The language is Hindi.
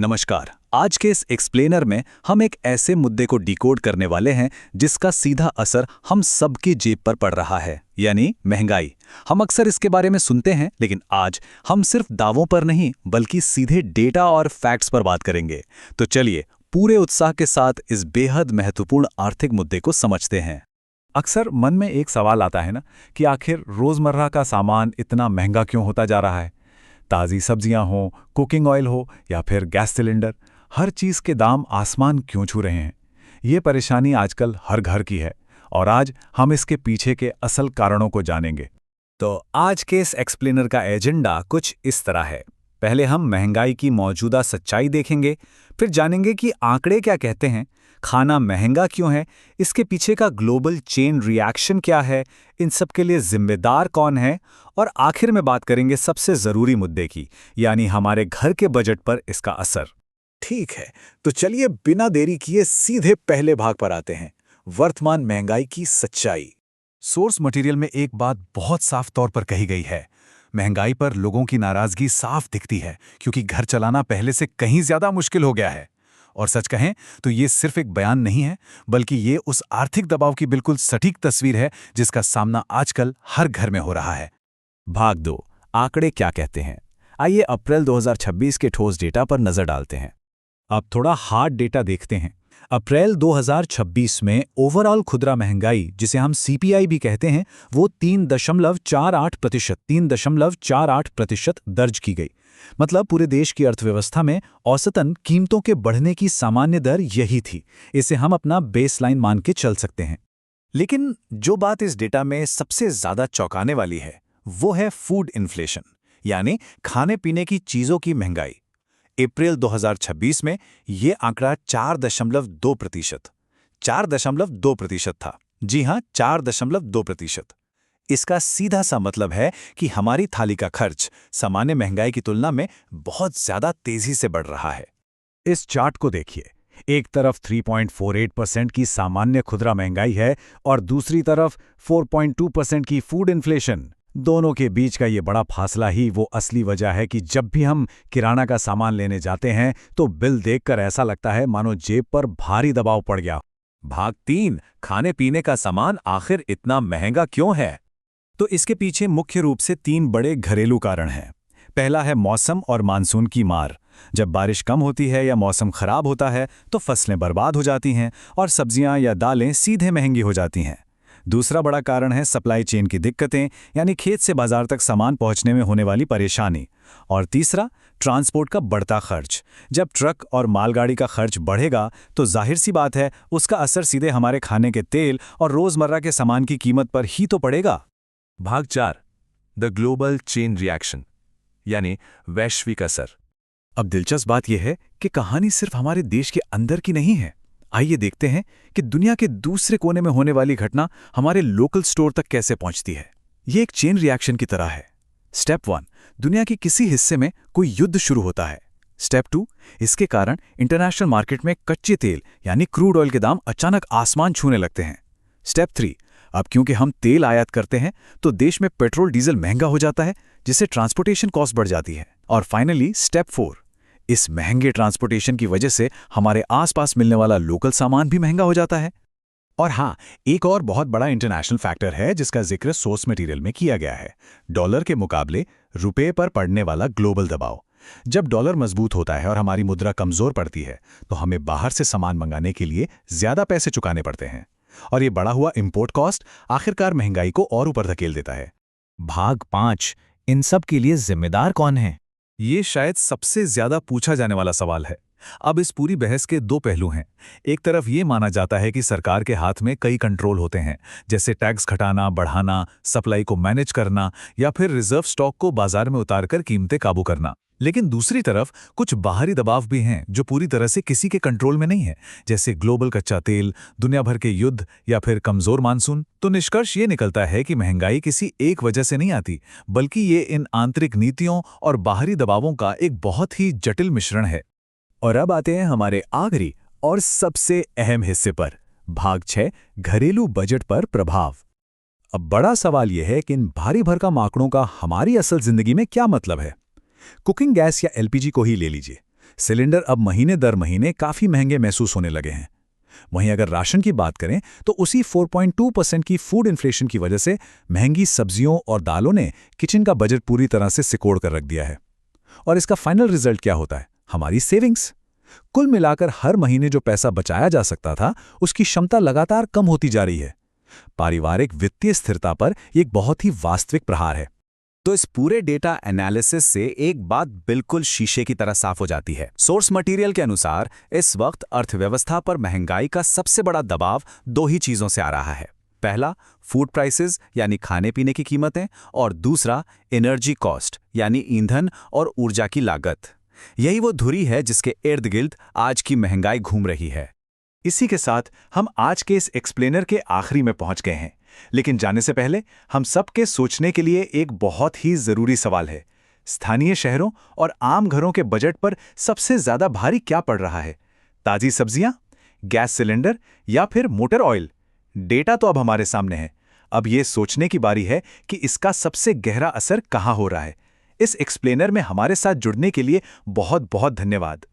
नमस्कार। आज के इस एक्सप्लेनर में हम एक ऐसे मुद्दे को डिकोड करने वाले हैं जिसका सीधा असर हम सबकी जेब पर पड़ रहा है, यानी महंगाई। हम अक्सर इसके बारे में सुनते हैं, लेकिन आज हम सिर्फ दावों पर नहीं बल्कि सीधे डेटा और फैक्ट्स पर बात करेंगे। तो चलिए पूरे उत्साह के साथ इस बेहद महत्वपूर्ण आर्थिक मुद्दे को समझते हैं। अक्सर मन में एक सवाल आता है ना कि आखिर रोज़मर्रा का सामान इतना महंगा क्यों होता जा रहा है। ताज़ी सब्जियां हो, कुकिंग ऑयल हो या फिर गैस सिलेंडर, हर चीज़ के दाम आसमान क्यों छू रहे हैं। ये परेशानी आजकल हर घर की है और आज हम इसके पीछे के असल कारणों को जानेंगे। तो आज के इस एक्सप्लेनर का एजेंडा कुछ इस तरह है। पहले हम महंगाई की मौजूदा सच्चाई देखेंगे, फिर जानेंगे कि आंकड़े क्या कहते हैं, खाना महंगा क्यों है, इसके पीछे का ग्लोबल चेन रिएक्शन क्या है, इन सब के लिए जिम्मेदार कौन है, और आखिर में बात करेंगे सबसे ज़रूरी मुद्दे की, यानी हमारे घर के बजट पर इसका असर। ठीक है, तो चलिए बिना देरी किए सीधे पहले भाग पर आते हैं, वर्तमान महंगाई की सच्चाई। सोर्स मटेरियल में एक बात बहुत साफ तौर पर कही गई है। महंगाई पर लोगों की नाराजगी साफ दिखती है क्योंकि घर चलाना पहले से कहीं ज्यादा मुश्किल हो गया है। और सच कहें तो ये सिर्फ एक बयान नहीं है, बल्कि ये उस आर्थिक दबाव की बिल्कुल सटीक तस्वीर है जिसका सामना आजकल हर घर में हो रहा है। भाग 2, आंकड़े क्या कहते हैं। आइए अप्रैल 2026 के ठोस डेटा पर नजर डालते हैं। अब थोड़ा हार्ड डेटा देखते हैं। अप्रैल 2026 में ओवरऑल खुदरा महंगाई, जिसे हम सीपीआई भी कहते हैं, वो 3.48% दर्ज की गई। मतलब पूरे देश की अर्थव्यवस्था में औसतन कीमतों के बढ़ने की सामान्य दर यही थी। इसे हम अपना बेसलाइन मान के चल सकते हैं। लेकिन जो बात इस डेटा में सबसे ज्यादा चौंकाने वाली है वो है फूड इन्फ्लेशन, यानी खाने पीने की चीजों की महंगाई। अप्रैल 2026 में ये आंकड़ा 4.2% था। जी हां, 4.2%। इसका सीधा सा मतलब है कि हमारी थाली का खर्च सामान्य महंगाई की तुलना में बहुत ज्यादा तेजी से बढ़ रहा है। इस चार्ट को देखिए, एक तरफ 3.48% की सामान्य खुदरा महंगाई है और दूसरी तरफ 4.2% की फूड इन्फ्लेशन। दोनों के बीच का ये बड़ा फासला ही वो असली वजह है कि जब भी हम किराना का सामान लेने जाते हैं तो बिल देखकर ऐसा लगता है मानो जेब पर भारी दबाव पड़ गया। भाग 3, खाने पीने का सामान आखिर इतना महंगा क्यों है। तो इसके पीछे मुख्य रूप से 3 बड़े घरेलू कारण हैं। पहला है मौसम और मानसून की मार। जब बारिश कम होती है या मौसम खराब होता है तो फसलें बर्बाद हो जाती हैं और सब्जियां या दालें सीधे महंगी हो जाती हैं। दूसरा बड़ा कारण है सप्लाई चेन की दिक्कतें, यानी खेत से बाजार तक सामान पहुंचने में होने वाली परेशानी। और तीसरा, ट्रांसपोर्ट का बढ़ता खर्च। जब ट्रक और मालगाड़ी का खर्च बढ़ेगा तो जाहिर सी बात है उसका असर सीधे हमारे खाने के तेल और रोजमर्रा के सामान की कीमत पर ही तो पड़ेगा। भाग 4, द ग्लोबल चेन रिएक्शन, यानी वैश्विक असर। अब दिलचस्प बात यह है कि कहानी सिर्फ हमारे देश के अंदर की नहीं है। आइए देखते हैं कि दुनिया के दूसरे कोने में होने वाली घटना हमारे लोकल स्टोर तक कैसे पहुंचती है। ये एक चेन रिएक्शन की तरह है। स्टेप 1, दुनिया के किसी हिस्से में कोई युद्ध शुरू होता है। स्टेप 2, इसके कारण इंटरनेशनल मार्केट में कच्चे तेल यानी क्रूड ऑयल के दाम अचानक आसमान छूने लगते हैं। स्टेप 3, अब क्योंकि हम तेल आयात करते हैं तो देश में पेट्रोल डीजल महंगा हो जाता है, जिससे ट्रांसपोर्टेशन कॉस्ट बढ़ जाती है। और फाइनली स्टेप 4, इस महंगे ट्रांसपोर्टेशन की वजह से हमारे आसपास मिलने वाला लोकल सामान भी महंगा हो जाता है। और हाँ, एक और बहुत बड़ा इंटरनेशनल फैक्टर है जिसका जिक्र सोर्स मटेरियल में किया गया है। डॉलर के मुकाबले रुपए पर पड़ने वाला ग्लोबल दबाव। जब डॉलर मजबूत होता है और हमारी मुद्रा कमजोर पड़ती है तो हमें बाहर से सामान मंगाने के लिए ज्यादा पैसे चुकाने पड़ते हैं, और ये बढ़ा हुआ इंपोर्ट कॉस्ट आखिरकार महंगाई को और ऊपर धकेल देता है। भाग 5, इन सब के लिए जिम्मेदार कौन है। ये शायद सबसे ज्यादा पूछा जाने वाला सवाल है। अब इस पूरी बहस के 2 पहलू हैं। एक तरफ ये माना जाता है कि सरकार के हाथ में कई कंट्रोल होते हैं, जैसे टैक्स घटाना, बढ़ाना, सप्लाई को मैनेज करना या फिर रिजर्व स्टॉक को बाजार में उतारकर कीमतें काबू करना। लेकिन दूसरी तरफ कुछ बाहरी दबाव भी हैं जो पूरी तरह से किसी के कंट्रोल में नहीं है, जैसे ग्लोबल कच्चा तेल, दुनिया भर के युद्ध या फिर कमजोर मानसून। तो निष्कर्ष ये निकलता है कि महंगाई किसी एक वजह से नहीं आती, बल्कि ये इन आंतरिक नीतियों और बाहरी दबावों का एक बहुत ही जटिल मिश्रण है। और अब आते हैं हमारे आखिरी और सबसे अहम हिस्से पर, भाग 6, घरेलू बजट पर प्रभाव। अब बड़ा सवाल यह है कि इन भारी भरकम आंकड़ों का हमारी असल जिंदगी में क्या मतलब है। कुकिंग गैस या एलपीजी को ही ले लीजिए। सिलेंडर अब महीने दर महीने काफ़ी महंगे महसूस होने लगे हैं। वहीं अगर राशन की बात करें तो उसी 4.2% की फूड इन्फ्लेशन की वजह से महंगी सब्जियों और दालों ने किचन का बजट पूरी तरह से सिकोड़ कर रख दिया है। और इसका फाइनल रिजल्ट क्या होता है? हमारी सेविंग्स। कुल मिलाकर हर महीने जो पैसा बचाया जा सकता था, उसकी क्षमता लगातार कम होती जा रही है। पारिवारिक वित्तीय स्थिरता पर यह एक बहुत ही वास्तविक प्रहार है। तो इस पूरे डेटा एनालिसिस से एक बात बिल्कुल शीशे की तरह साफ हो जाती है। सोर्स मटेरियल के अनुसार इस वक्त अर्थव्यवस्था पर महंगाई का सबसे बड़ा दबाव दो ही चीजों से आ रहा है। पहला, फूड प्राइसेस यानी खाने पीने की कीमतें, और दूसरा एनर्जी कॉस्ट यानी ईंधन और ऊर्जा की लागत। यही वो धुरी है जिसके इर्द गिर्द आज की महंगाई घूम रही है। इसी के साथ हम आज के इस एक्सप्लेनर के आखिरी में पहुंच गए हैं। लेकिन जाने से पहले हम सबके सोचने के लिए एक बहुत ही जरूरी सवाल है। स्थानीय शहरों और आम घरों के बजट पर सबसे ज्यादा भारी क्या पड़ रहा है? ताजी सब्जियां, गैस सिलेंडर या फिर मोटर ऑयल? डेटा तो अब हमारे सामने है। अब ये सोचने की बारी है कि इसका सबसे गहरा असर कहां हो रहा है। इस एक्सप्लेनर में हमारे साथ जुड़ने के लिए बहुत बहुत धन्यवाद।